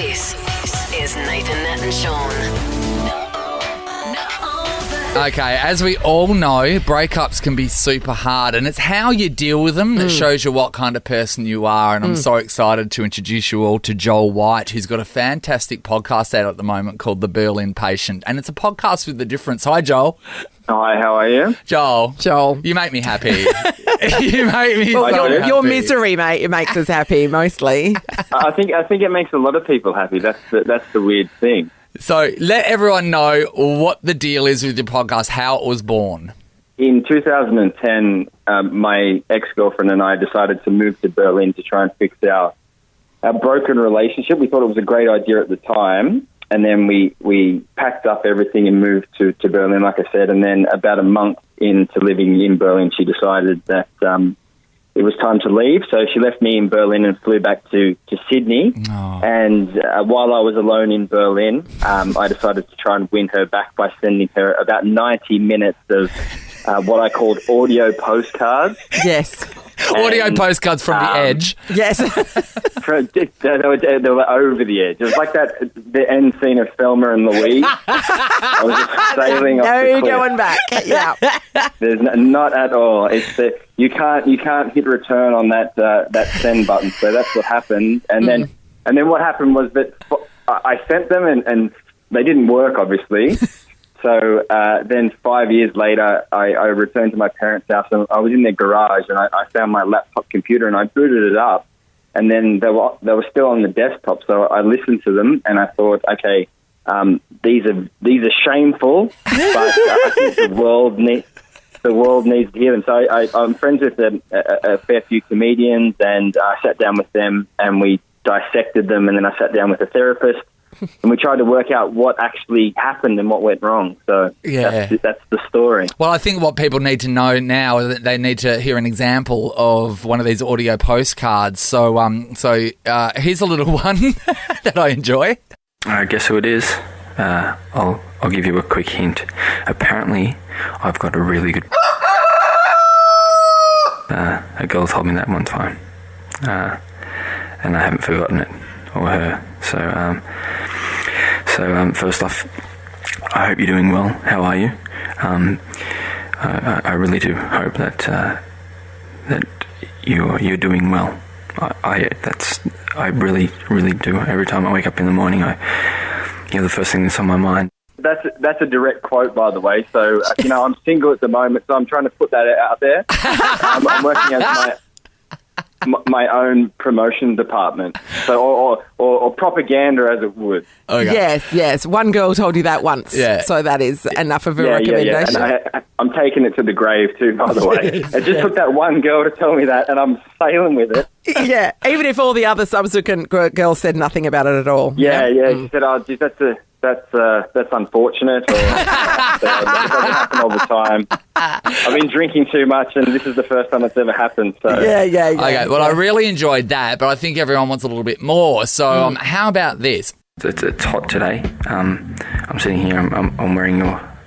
This is Nathan, Nat and Sean. Okay, as we all know, breakups can be super hard, and it's how you deal with them that shows you what kind of person you are. And I'm so excited to introduce you all to Joel White, who's got a fantastic podcast out at the moment called The Berlin Patient, and it's a podcast with the difference. Hi, Joel. Hi, how are you? Joel, you make me happy. You make me so happy. Your misery, mate, it makes us happy mostly. I think it makes a lot of people happy. That's the weird thing. So let everyone know what the deal is with your podcast, how it was born. In 2010, my ex-girlfriend and I decided to move to Berlin to try and fix our broken relationship. We thought it was a great idea at the time, and then we packed up everything and moved to Berlin, like I said, and then about a month into living in Berlin, she decided that it was time to leave. So she left me in Berlin and flew back to Sydney. Oh. And while I was alone in Berlin, I decided to try and win her back by sending her about 90 minutes of what I called audio postcards. Yes. Audio postcards from the edge. Yes. They were over the edge. It was like the end scene of Thelma and Louise. I was just sailing off the cliff. No going back. Yeah. There's not at all. It's you can't hit return on that send button. So that's what happened. And then what happened was that I sent them and they didn't work, obviously. So then 5 years later, I returned to my parents' house and I was in their garage and I found my laptop computer and I booted it up, and then they were still on the desktop. So I listened to them and I thought, okay, these are shameful, but I think the world needs to hear them. So I'm friends with a fair few comedians, and I sat down with them and we dissected them, and then I sat down with a therapist. And we tried to work out what actually happened and what went wrong. So that's the story. Well, I think what people need to know now is that they need to hear an example of one of these audio postcards. So here's a little one that I enjoy. Guess who it is? I'll give you a quick hint. Apparently, I've got a really good... a girl told me that one time. And I haven't forgotten it, or her. So first off, I hope you're doing well. How are you? I really do hope that you're doing well. I really do. Every time I wake up in the morning, you're the first thing that's on my mind. That's a direct quote, by the way. So I'm single at the moment, so I'm trying to put that out there. I'm working as my own promotion department, so or propaganda, as it would. Okay. Yes. One girl told you that once, so that is enough of a recommendation. Yeah. And I'm taking it to the grave too, by the way. It just took that one girl to tell me that, and I'm sailing with it. Yeah, even if all the other subsequent girls said nothing about it at all. Yeah. She said, "Oh, geez, that's unfortunate," or it doesn't happen all the time. I've been drinking too much, and this is the first time it's ever happened. So Yeah. Okay, well, I really enjoyed that, but I think everyone wants a little bit more. So how about this? It's hot today. I'm sitting here. I'm wearing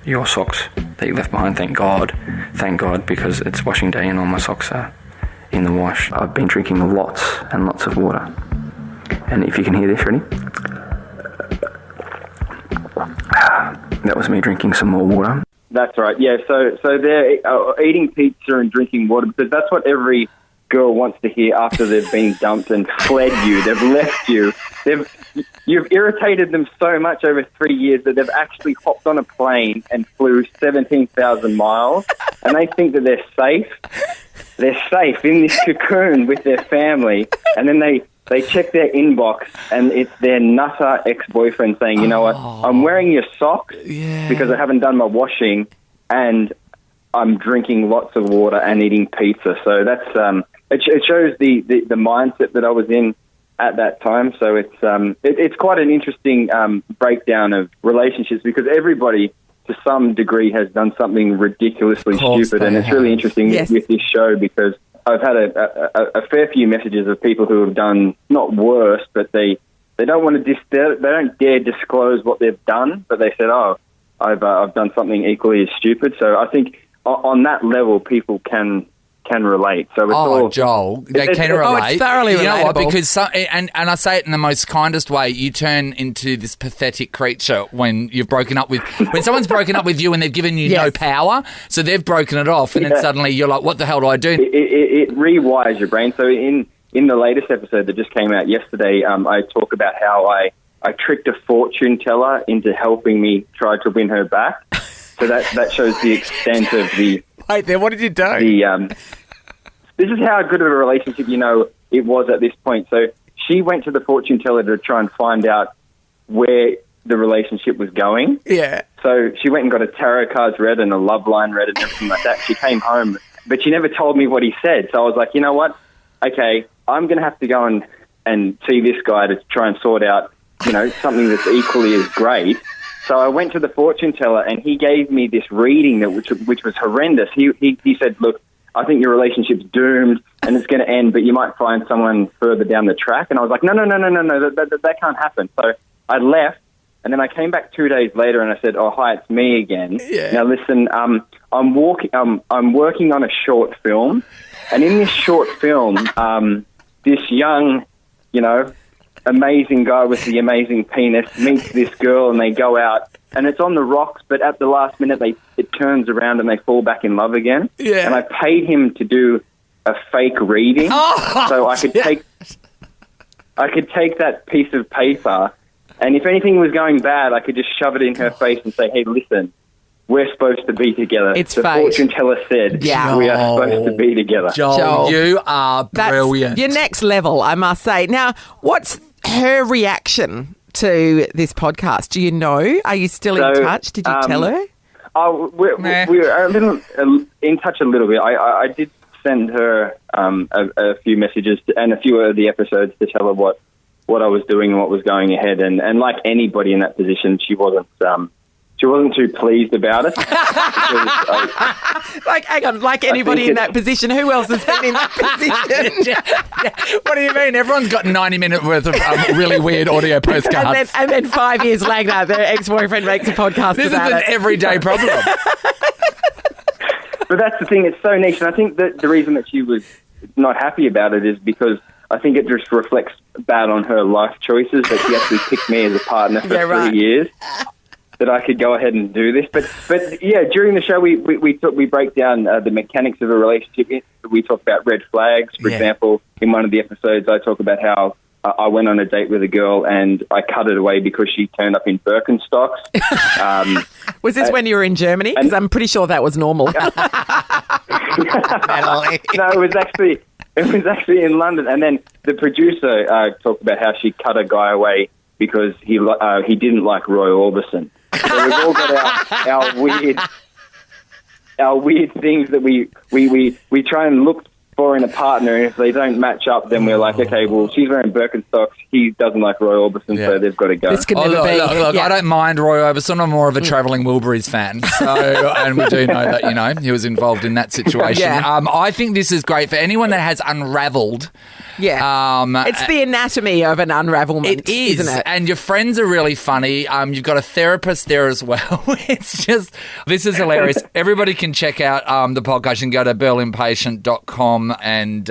your socks that you left behind. Thank God, because it's washing day and all my socks are in the wash. I've been drinking lots and lots of water. And if you can hear this, ready? That was me drinking some more water. That's right. Yeah. So they're eating pizza and drinking water because that's what every girl wants to hear after they've been dumped and fled you. They've left you. You've irritated them so much over 3 years that they've actually hopped on a plane and flew 17,000 miles, and they think that they're safe. They're safe in this cocoon with their family, and then they check their inbox and it's their nutter ex-boyfriend saying, you know what, I'm wearing your socks because I haven't done my washing, and I'm drinking lots of water and eating pizza. So that's it shows the mindset that I was in at that time. So it's quite an interesting breakdown of relationships because everybody to some degree has done something ridiculously stupid, and it's really interesting with this show because I've had a fair few messages of people who have done not worse, but they don't want to they don't dare disclose what they've done, but they said, "Oh, I've done something equally as stupid." So I think on that level, people can can relate. So it's all Joel, they can relate. Oh, it's thoroughly You know what? relatable. Because and I say it in the most kindest way. You turn into this pathetic creature when you've broken up with when someone's broken up with you and they've given you no Yes. power. So they've broken it off, and then suddenly you're like, "What the hell do I do?" it rewires your brain. So in the latest episode that just came out yesterday, I talk about how I tricked a fortune teller into helping me try to win her back. So that shows the extent of the. Wait, there. What did you do? This is how good of a relationship it was at this point. So she went to the fortune teller to try and find out where the relationship was going. Yeah. So she went and got a tarot cards read and a love line read and everything like that. She came home, but she never told me what he said. So I was like, you know what? Okay, I'm going to have to go and see this guy to try and sort out, something that's equally as great. So I went to the fortune teller and he gave me this reading which was horrendous. He said, look, I think your relationship's doomed and it's going to end, but you might find someone further down the track. And I was like, no, that can't happen. So I left. And then I came back 2 days later and I said, "Oh, hi, it's me again." Yeah. Now listen, I'm working on a short film, and in this short film, this young, amazing guy with the amazing penis meets this girl, and they go out, and it's on the rocks. But at the last minute, it turns around and they fall back in love again. Yeah. And I paid him to do a fake reading, so I could take that piece of paper. And if anything was going bad, I could just shove it in her face and say, "Hey, listen, we're supposed to be together." It's the fate. fortune teller said, "We are supposed to be together." Joel, you are brilliant. That's your next level, I must say. Now, what's her reaction to this podcast? Do you know? Are you still in touch? Did you tell her? Oh, we're a little in touch a little bit. I did send her a few messages and a few of the episodes to tell her what I was doing and what was going ahead. And like anybody in that position, she wasn't too pleased about it. Hang on, like anybody in that position, who else has been in that position? What do you mean? Everyone's got 90-minute worth of really weird audio postcards. And then 5 years later, their ex-boyfriend makes a podcast This is about an it. everyday problem. But that's the thing, it's so niche. And I think that the reason that she was not happy about it is because I think it just reflects bad on her life choices that she actually picked me as a partner for 3 years. That I could go ahead and do this, but yeah, during the show we break down the mechanics of a relationship. We talk about red flags, for example. In one of the episodes, I talk about how I went on a date with a girl and I cut it away because she turned up in Birkenstocks. Was this when you were in Germany? Because I'm pretty sure that was normal. No, it was actually in London. And then the producer talked about how she cut a guy away because he didn't like Roy Orbison. So we've all got our weird things that we try and look for in a partner, and if they don't match up, then we're like, okay, well, she's wearing Birkenstocks, he doesn't like Roy Orbison, so they've got to go. This could never be. Look, I don't mind Roy Orbison. I'm more of a travelling Wilburys fan. So, and we do know that, he was involved in that situation. Yeah. I think this is great for anyone that has unravelled. Yeah. It's the anatomy of an unravelment, It is, isn't it? And your friends are really funny. You've got a therapist there as well. It's just, this is hilarious. Everybody can check out the podcast. You can go to berlinpatient.com and,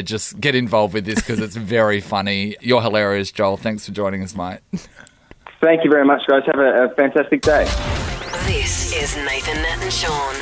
just get involved with this because it's very funny. You're hilarious, Joel. Thanks for joining us, mate. Thank you very much, guys. Have a fantastic day. This is Nathan, Nat and Sean.